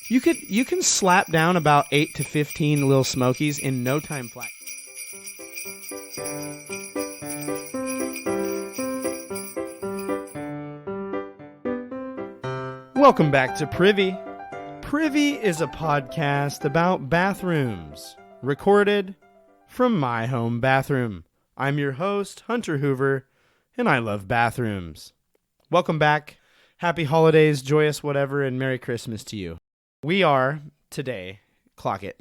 You can slap down about 8 to 15 Little Smokies in no time flat. Welcome back to Privy. Privy is a podcast about bathrooms, recorded from my home bathroom. I'm your host, Hunter Hoover, and I love bathrooms. Welcome back. Happy holidays, joyous whatever, and Merry Christmas to you. We are, today, clock it,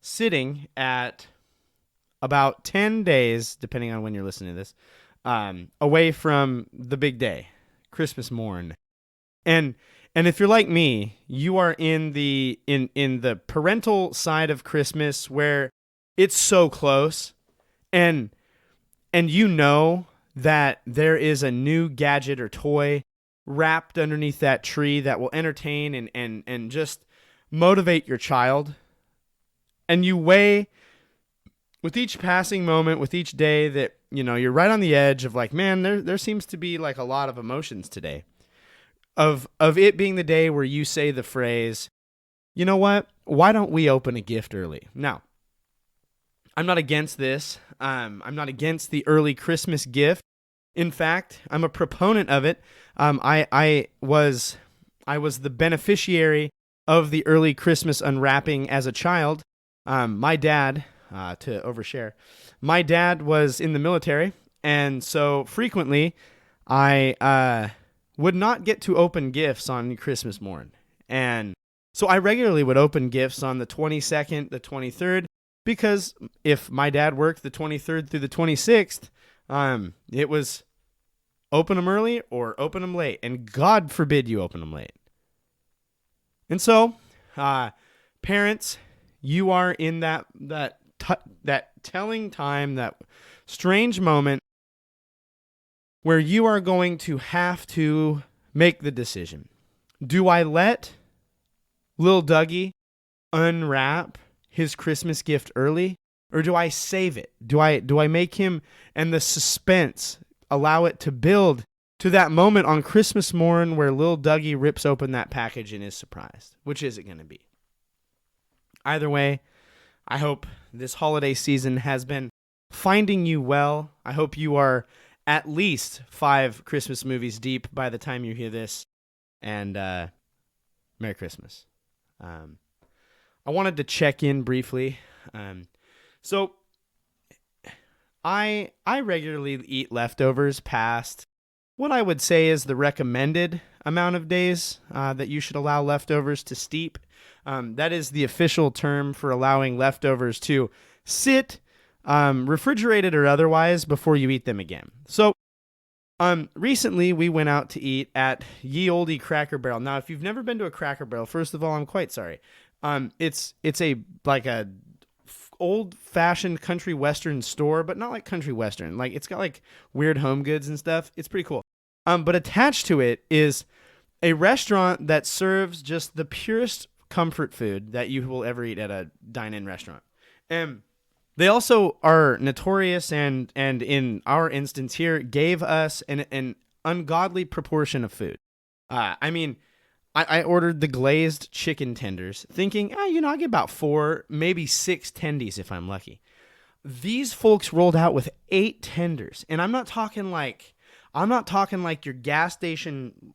sitting at about 10 days, depending on when you're listening to this, away from the big day, Christmas morn. And if you're like me, you are in the parental side of Christmas where it's so close, and you know that there is a new gadget or toy wrapped underneath that tree that will entertain and just motivate your child. And you weigh, with each passing moment, with each day, that, you know, you're right on the edge of like, man, there seems to be like a lot of emotions today. Of it being the day where you say the phrase, you know what, why don't we open a gift early? Now, I'm not against this. I'm not against the early Christmas gift. In fact, I'm a proponent of it. I was the beneficiary of the early Christmas unwrapping as a child. My dad, to overshare, my dad was in the military, and so frequently I would not get to open gifts on Christmas morn. And so I regularly would open gifts on the 22nd, the 23rd, because if my dad worked the 23rd through the 26th, it was open them early or open them late, and God forbid you open them late. And so, parents, you are in that telling time, that strange moment where you are going to have to make the decision. Do I let Lil Dougie unwrap his Christmas gift early, or do I save it? Do I make him, and the suspense, allow it to build to that moment on Christmas morn where Lil Dougie rips open that package and is surprised? Which is it going to be? Either way, I hope this holiday season has been finding you well. I hope you are at least 5 Christmas movies deep by the time you hear this. And Merry Christmas. I wanted to check in briefly. So I regularly eat leftovers past what I would say is the recommended amount of days that you should allow leftovers to steep. That is the official term for allowing leftovers to sit, refrigerated or otherwise, before you eat them again. So recently we went out to eat at Ye Olde Cracker Barrel. Now, if you've never been to a Cracker Barrel, first of all, I'm quite sorry. It's a old-fashioned country western store, but not like country western. Like, it's got like weird home goods and stuff. It's pretty cool. But attached to it is a restaurant that serves just the purest comfort food that you will ever eat at a dine-in restaurant. And they also are notorious, and in our instance here, gave us an ungodly proportion of food. I ordered the glazed chicken tenders, thinking, I'll get about 4, maybe 6 tendies if I'm lucky. These folks rolled out with 8 tenders, and I'm not talking like your gas station,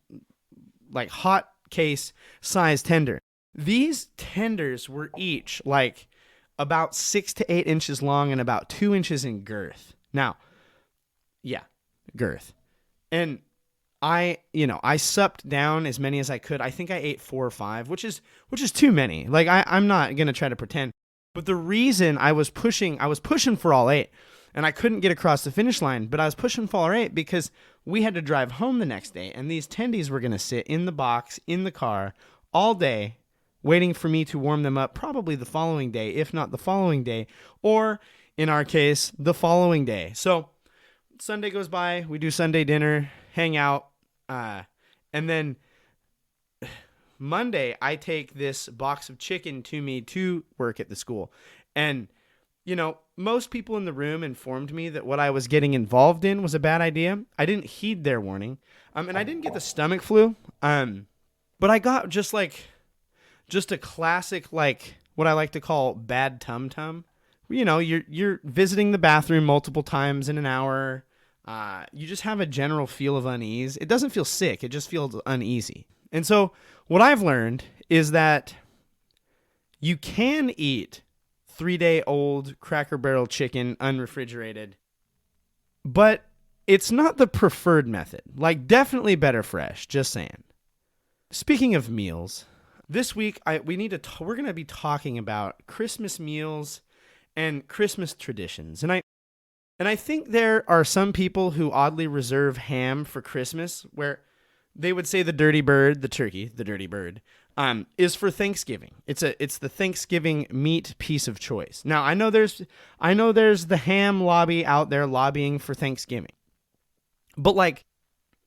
like hot case size tender. These tenders were each like about 6 to 8 inches long and about 2 inches in girth. Now, yeah, girth. And I supped down as many as I could. I think I ate 4 or 5, which is too many. Like, I'm not going to try to pretend. But the reason I was pushing for all 8, and I couldn't get across the finish line, but I was pushing for all 8 because we had to drive home the next day, and these tendies were going to sit in the box, in the car, all day, waiting for me to warm them up, probably the following day, if not the following day, or in our case, the following day. So Sunday goes by, we do Sunday dinner, hang out, and then Monday I take this box of chicken to me to work at the school. And, most people in the room informed me that what I was getting involved in was a bad idea. I didn't heed their warning, and I didn't get the stomach flu, but I got just just a classic, like what I like to call bad tum-tum. You know, you're visiting the bathroom multiple times in an hour. You just have a general feel of unease. It doesn't feel sick. It just feels uneasy. And so what I've learned is that you can eat 3-day-old Cracker Barrel chicken unrefrigerated, but it's not the preferred method. Like, definitely better fresh, just saying. Speaking of meals, this week we're going to be talking about Christmas meals and Christmas traditions. And I think there are some people who oddly reserve ham for Christmas, where they would say the dirty bird, the turkey, the dirty bird, is for Thanksgiving. It's the Thanksgiving meat piece of choice. Now, I know there's the ham lobby out there lobbying for Thanksgiving. But like,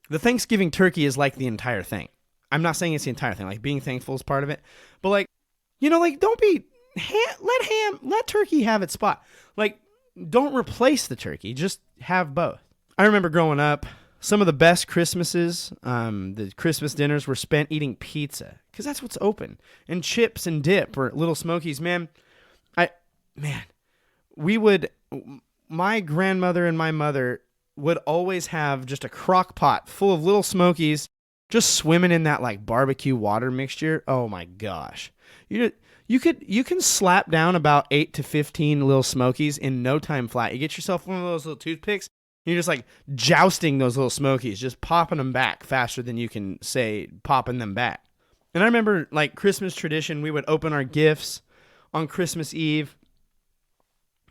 the Thanksgiving turkey is like the entire thing. I'm not saying it's the entire thing. Like, being thankful is part of it. But like, like, don't be let turkey have its spot. Like, don't replace the turkey. Just have both. I remember growing up, some of the best Christmases, the Christmas dinners were spent eating pizza, because that's what's open, and chips and dip or Little Smokies. My grandmother and my mother would always have just a crock pot full of Little Smokies, just swimming in that like barbecue water mixture. Oh my gosh. You can slap down about 8 to 15 Little Smokies in no time flat. You get yourself one of those little toothpicks, and you're just like jousting those Little Smokies, just popping them back faster than you can say popping them back. And I remember, like, Christmas tradition, we would open our gifts on Christmas Eve,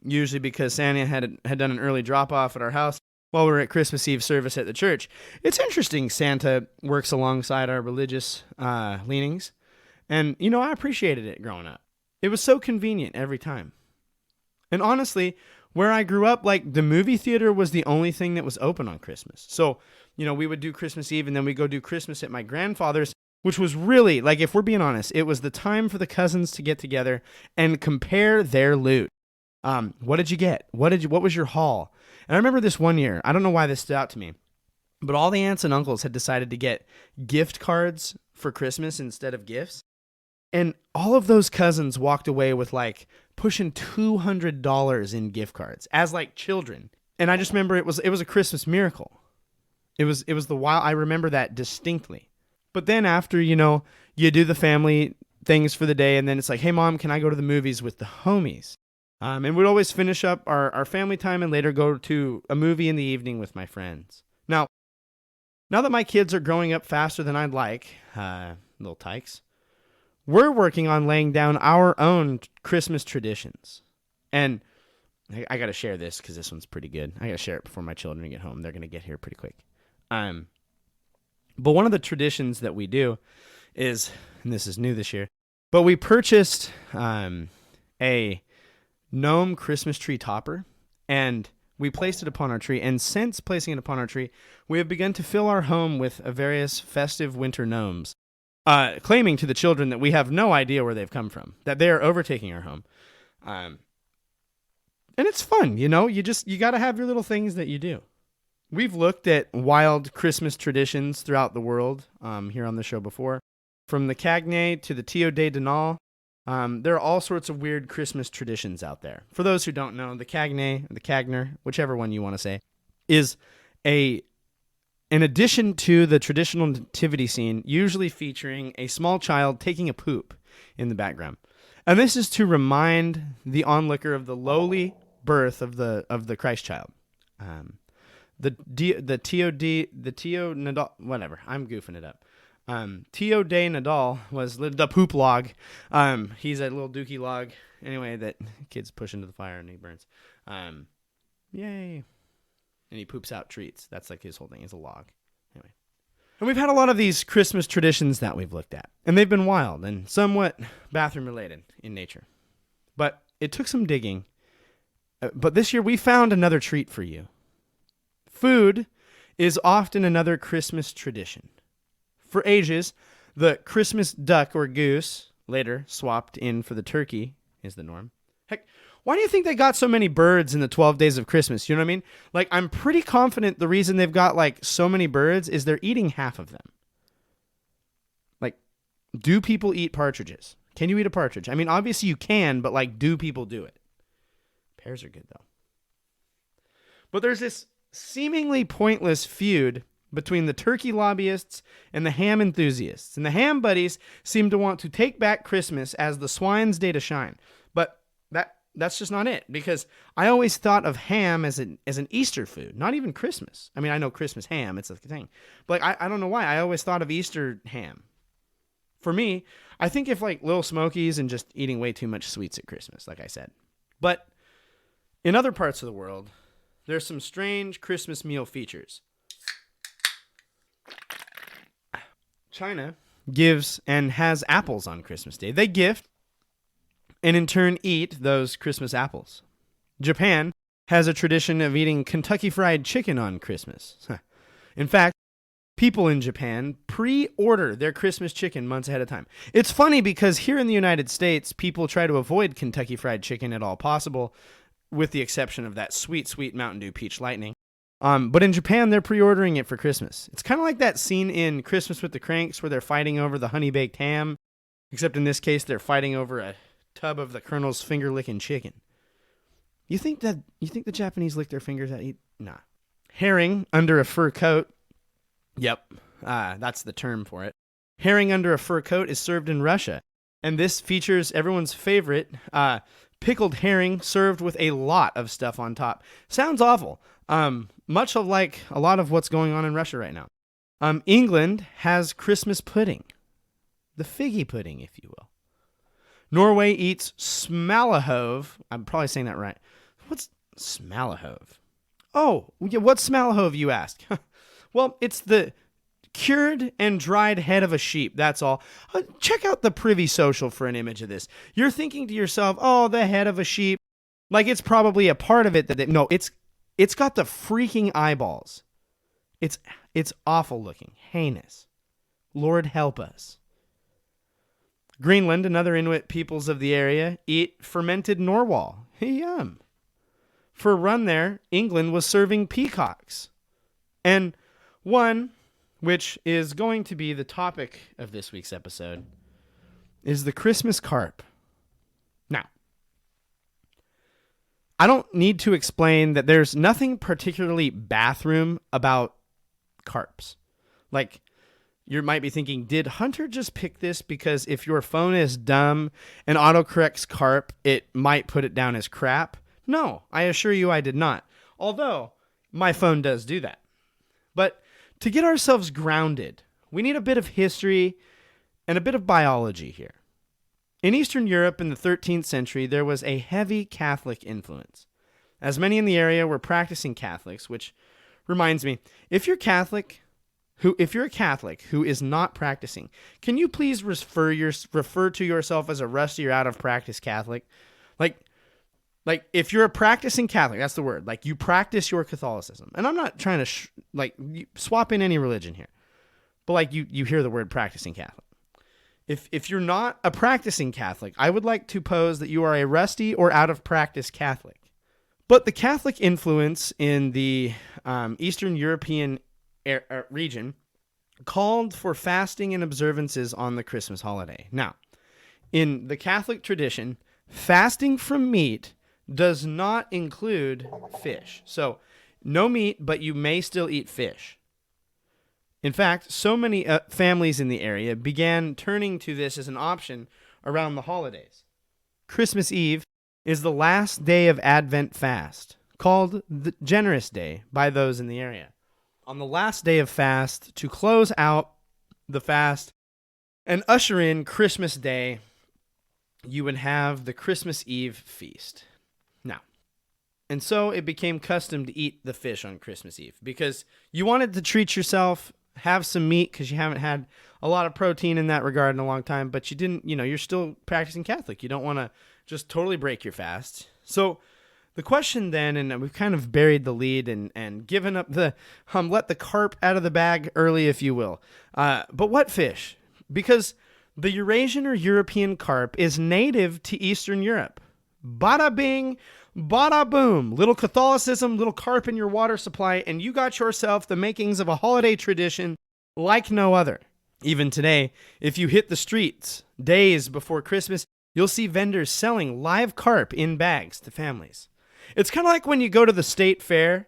usually because Santa had done an early drop-off at our house while we were at Christmas Eve service at the church. It's interesting Santa works alongside our religious leanings. And, I appreciated it growing up. It was so convenient every time. And honestly, where I grew up, like, the movie theater was the only thing that was open on Christmas. So, we would do Christmas Eve and then we'd go do Christmas at my grandfather's, which was really, like, if we're being honest, it was the time for the cousins to get together and compare their loot. What did you get? What was your haul? And I remember this one year, I don't know why this stood out to me, but all the aunts and uncles had decided to get gift cards for Christmas instead of gifts. And all of those cousins walked away with like pushing $200 in gift cards as like children. And I just remember it was a Christmas miracle. It was the wild. I remember that distinctly. But then after, you do the family things for the day, and then it's like, hey mom, can I go to the movies with the homies? And we'd always finish up our family time and later go to a movie in the evening with my friends. Now that my kids are growing up faster than I'd like, little tykes, we're working on laying down our own Christmas traditions. And I got to share this because this one's pretty good. I got to share it before my children get home. They're going to get here pretty quick. But one of the traditions that we do is, and this is new this year, but we purchased a gnome Christmas tree topper, and we placed it upon our tree. And since placing it upon our tree, we have begun to fill our home with various festive winter gnomes, claiming to the children that we have no idea where they've come from, that they are overtaking our home. And it's fun, you got to have your little things that you do. We've looked at wild Christmas traditions throughout the world here on the show before, from the Cagney to the Tio de Danal. There are all sorts of weird Christmas traditions out there. For those who don't know, the Cagney, or the Cagner, whichever one you want to say, is an addition to the traditional nativity scene, usually featuring a small child taking a poop in the background. And this is to remind the onlooker of the lowly birth of the Christ child. The Tio Nadal, whatever, I'm goofing it up. Tio de Nadal was the poop log. He's a little dookie log, anyway, that kids push into the fire and he burns. Yay. And he poops out treats. That's like his whole thing. He's a log. Anyway. And we've had a lot of these Christmas traditions that we've looked at. And they've been wild and somewhat bathroom related in nature. But it took some digging. But this year we found another treat for you. Food is often another Christmas tradition. For ages, the Christmas duck or goose, later swapped in for the turkey, is the norm. Heck, why do you think they got so many birds in the 12 days of Christmas? You know what I mean? Like, I'm pretty confident the reason they've got, like, so many birds is they're eating half of them. Like, do people eat partridges? Can you eat a partridge? I mean, obviously you can, but like, do people do it? Pears are good though. But there's this seemingly pointless feud between the turkey lobbyists and the ham enthusiasts. And the ham buddies seem to want to take back Christmas as the swine's day to shine. But that's just not it, because I always thought of ham as an Easter food, not even Christmas. I mean, I know Christmas ham, it's a thing. But like, I don't know why. I always thought of Easter ham. For me, I think if like Little Smokies and just eating way too much sweets at Christmas, like I said. But in other parts of the world, there's some strange Christmas meal features. China gives and has apples on Christmas Day. They gift and in turn eat those Christmas apples. Japan has a tradition of eating Kentucky Fried Chicken on Christmas. In fact, people in Japan pre-order their Christmas chicken months ahead of time. It's funny because here in the United States, people try to avoid Kentucky Fried Chicken at all possible, with the exception of that sweet, sweet Mountain Dew Peach Lightning. But in Japan, they're pre-ordering it for Christmas. It's kind of like that scene in Christmas with the Cranks where they're fighting over the honey-baked ham, except in this case, they're fighting over a tub of the Colonel's finger-licking chicken. You think the Japanese lick their fingers at eat? Nah. Herring under a fur coat. Yep, that's the term for it. Herring under a fur coat is served in Russia, and this features everyone's favorite pickled herring served with a lot of stuff on top. Sounds awful. Much like a lot of what's going on in Russia right now. England has Christmas pudding. The figgy pudding, if you will. Norway eats smalahove. I'm probably saying that right. What's smalahove? Oh, what's smalahove, you ask? Well, it's the cured and dried head of a sheep, that's all. Check out the Privy social for an image of this. You're thinking to yourself, oh, the head of a sheep. Like it's probably a part of it no, it's got the freaking eyeballs. It's awful looking, heinous. Lord help us. Greenland and other Inuit peoples of the area eat fermented narwhal. Yum. For a run there, England was serving peacocks. And one, which is going to be the topic of this week's episode, is the Christmas carp. Now, I don't need to explain that there's nothing particularly bathroom about carps. Like, you might be thinking, did Hunter just pick this because if your phone is dumb and autocorrects carp, it might put it down as crap? No, I assure you I did not. Although, my phone does do that. But to get ourselves grounded, we need a bit of history and a bit of biology here. In Eastern Europe in the 13th century, there was a heavy Catholic influence, as many in the area were practicing Catholics, which reminds me, if you're a Catholic who is not practicing, can you please refer to yourself as a rusty or out of practice Catholic? Like if you're a practicing Catholic, that's the word. Like you practice your Catholicism, and I'm not trying to swap in any religion here, but like you hear the word practicing Catholic. If you're not a practicing Catholic, I would like to pose that you are a rusty or out of practice Catholic. But the Catholic influence in the Eastern European region called for fasting and observances on the Christmas holiday. Now, in the Catholic tradition, fasting from meat does not include fish. So, no meat, but you may still eat fish. In fact, so many families in the area began turning to this as an option around the holidays. Christmas Eve is the last day of Advent fast, called the Generous Day by those in the area. On the last day of fast, to close out the fast and usher in Christmas Day, you would have the Christmas Eve feast. Now, and so it became custom to eat the fish on Christmas Eve because you wanted to treat yourself, have some meat because you haven't had a lot of protein in that regard in a long time, but you didn't, you're still practicing Catholic. You don't want to just totally break your fast. So the question then, and we've kind of buried the lead and given up the, let the carp out of the bag early, if you will. But what fish? Because the Eurasian or European carp is native to Eastern Europe. Bada bing, bada boom. Little Catholicism, little carp in your water supply, and you got yourself the makings of a holiday tradition like no other. Even today, if you hit the streets days before Christmas, you'll see vendors selling live carp in bags to families. It's kind of like when you go to the state fair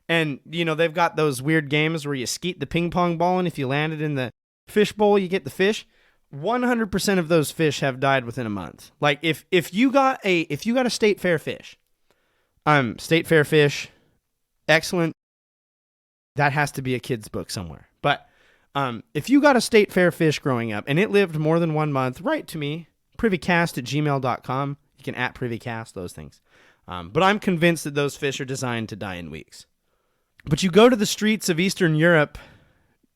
and, they've got those weird games where you skeet the ping pong ball, and if you land it in the fish bowl, you get the fish. 100% of those fish have died within a month. Like if you got a state fair fish, excellent. That has to be a kid's book somewhere. But if you got a state fair fish growing up and it lived more than 1 month, write to me, privycast@gmail.com. You can @privycast, those things. But I'm convinced that those fish are designed to die in weeks. But you go to the streets of Eastern Europe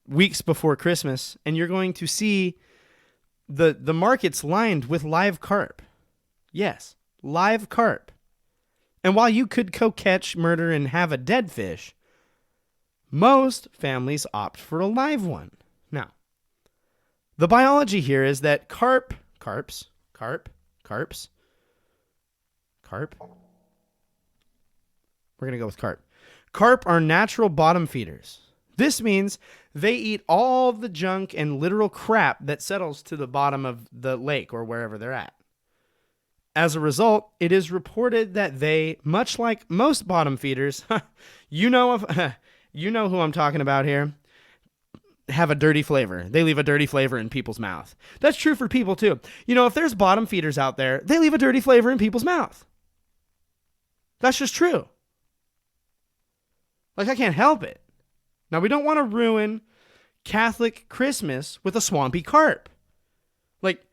weeks before Christmas, and you're going to see the markets lined with live carp. Yes, live carp. And while you could go catch, murder, and have a dead fish, most families opt for a live one. Now, the biology here is that carp. We're going to go with carp. Carp are natural bottom feeders. This means they eat all the junk and literal crap that settles to the bottom of the lake or wherever they're at. As a result, it is reported that they, much like most bottom feeders, you know who I'm talking about here, have a dirty flavor. They leave a dirty flavor in people's mouth. That's true for people too. If there's bottom feeders out there, they leave a dirty flavor in people's mouth. That's just true. Like, I can't help it. Now, we don't want to ruin Catholic Christmas with a swampy carp. Like,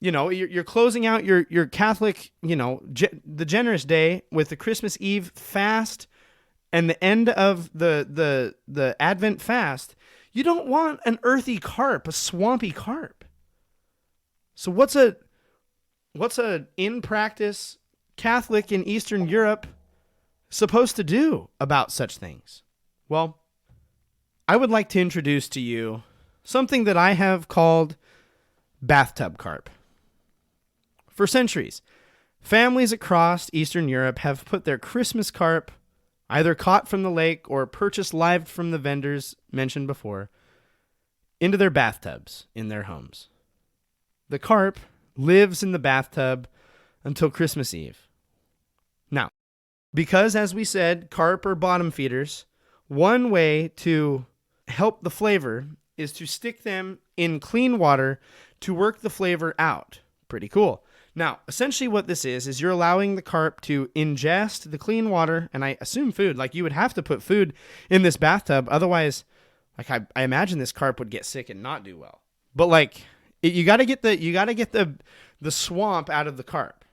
you're closing out your Catholic, the generous day with the Christmas Eve fast and the end of the Advent fast. You don't want an earthy carp, a swampy carp. So what's a in practice Catholic in Eastern Europe supposed to do about such things? Well, I would like to introduce to you something that I have called bathtub carp. For centuries, families across Eastern Europe have put their Christmas carp, either caught from the lake or purchased live from the vendors mentioned before, into their bathtubs in their homes. The carp lives in the bathtub until Christmas Eve. Now, because, as we said, carp are bottom feeders, one way to help the flavor is to stick them in clean water to work the flavor out. Pretty cool. Now, essentially what this is you're allowing the carp to ingest the clean water, and I assume food. Like, you would have to put food in this bathtub. Otherwise, like, I imagine this carp would get sick and not do well. But like, you got to get the swamp out of the carp.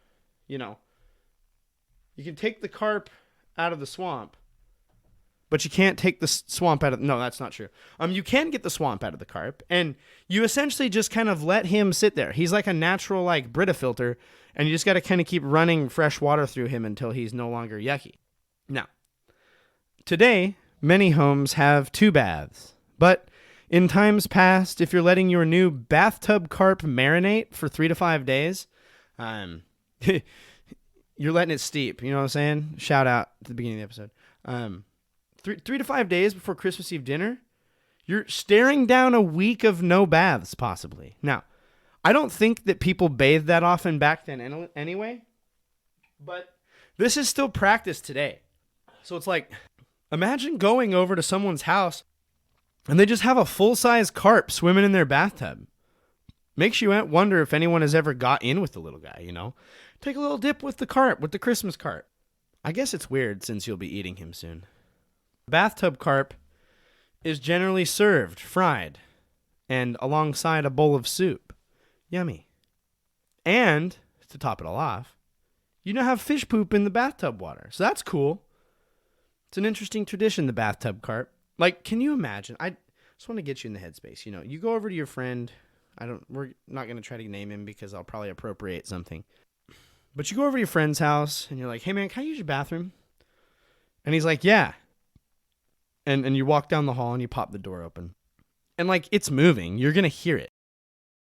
You can take the carp out of the swamp, but you can't take the swamp out of... No, that's not true. You can get the swamp out of the carp, and you essentially just kind of let him sit there. He's like a natural, like, Brita filter, and you just got to kind of keep running fresh water through him until he's no longer yucky. Now, today, many homes have 2 baths, but in times past, if you're letting your new bathtub carp marinate for 3 to 5 days, you're letting it steep. You know what I'm saying? Shout out to the beginning of the episode. 3 to 5 days before Christmas Eve dinner, you're staring down a week of no baths, possibly. Now, I don't think that people bathed that often back then anyway, but this is still practiced today. So it's like, imagine going over to someone's house and they just have a full-size carp swimming in their bathtub. Makes you wonder if anyone has ever got in with the little guy, Take a little dip with the carp, with the Christmas carp. I guess it's weird since you'll be eating him soon. Bathtub carp is generally served fried and alongside a bowl of soup. Yummy. And, to top it all off, you now have fish poop in the bathtub water. So that's cool. It's an interesting tradition, the bathtub carp. Like, can you imagine? I just want to get you in the headspace. You go over to your friend. We're not going to try to name him because I'll probably appropriate something. But you go over to your friend's house and you're like, hey man, can I use your bathroom? And he's like, yeah. And you walk down the hall and you pop the door open. And like, it's moving. You're going to hear it.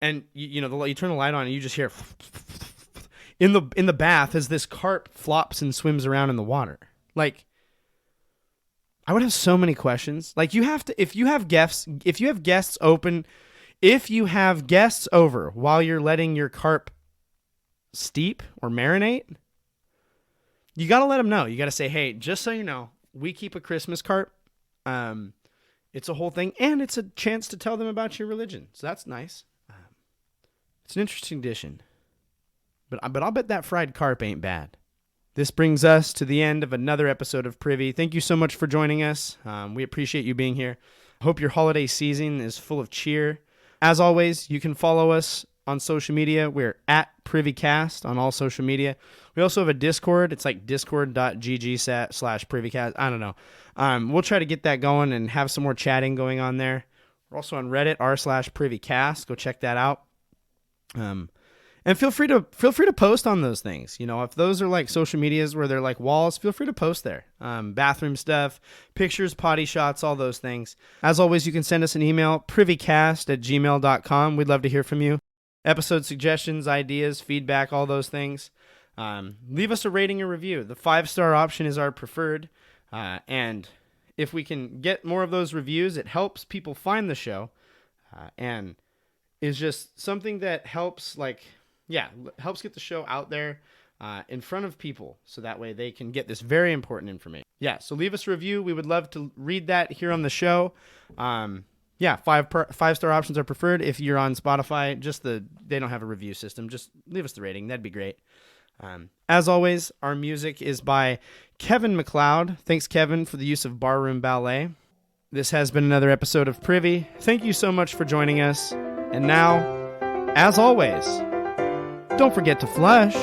And you turn the light on and you just hear in the bath as this carp flops and swims around in the water. Like, I would have so many questions. Like, you have to, if you have guests open If you have guests over while you're letting your carp steep or marinate, you got to let them know. You got to say, hey, just so you know, we keep a Christmas carp. It's a whole thing, and it's a chance to tell them about your religion. So that's nice. It's an interesting addition. But I'll bet that fried carp ain't bad. This brings us to the end of another episode of Privy. Thank you so much for joining us. We appreciate you being here. Hope your holiday season is full of cheer. As always, you can follow us on social media. We're at Privycast on all social media. We also have a Discord. It's like discord.gg/Privycast. I don't know. We'll try to get that going and have some more chatting going on there. We're also on Reddit, r/Privycast. Go check that out. And feel free to post on those things. You know, if those are like social medias where they're like walls, feel free to post there. Bathroom stuff, pictures, potty shots, all those things. As always, you can send us an email, privycast@gmail.com. We'd love to hear from you. Episode suggestions, ideas, feedback, all those things. Leave us a rating or review. The 5-star option is our preferred. And if we can get more of those reviews, it helps people find the show. And is just something that helps helps get the show out there in front of people, so that way they can get this very important information. Yeah, so leave us a review. We would love to read that here on the show. 5-star options are preferred. If you're on Spotify, they don't have a review system. Just leave us the rating. That'd be great. As always, our music is by Kevin MacLeod. Thanks, Kevin, for the use of Barroom Ballet. This has been another episode of Privy. Thank you so much for joining us. And now, as always, don't forget to flush.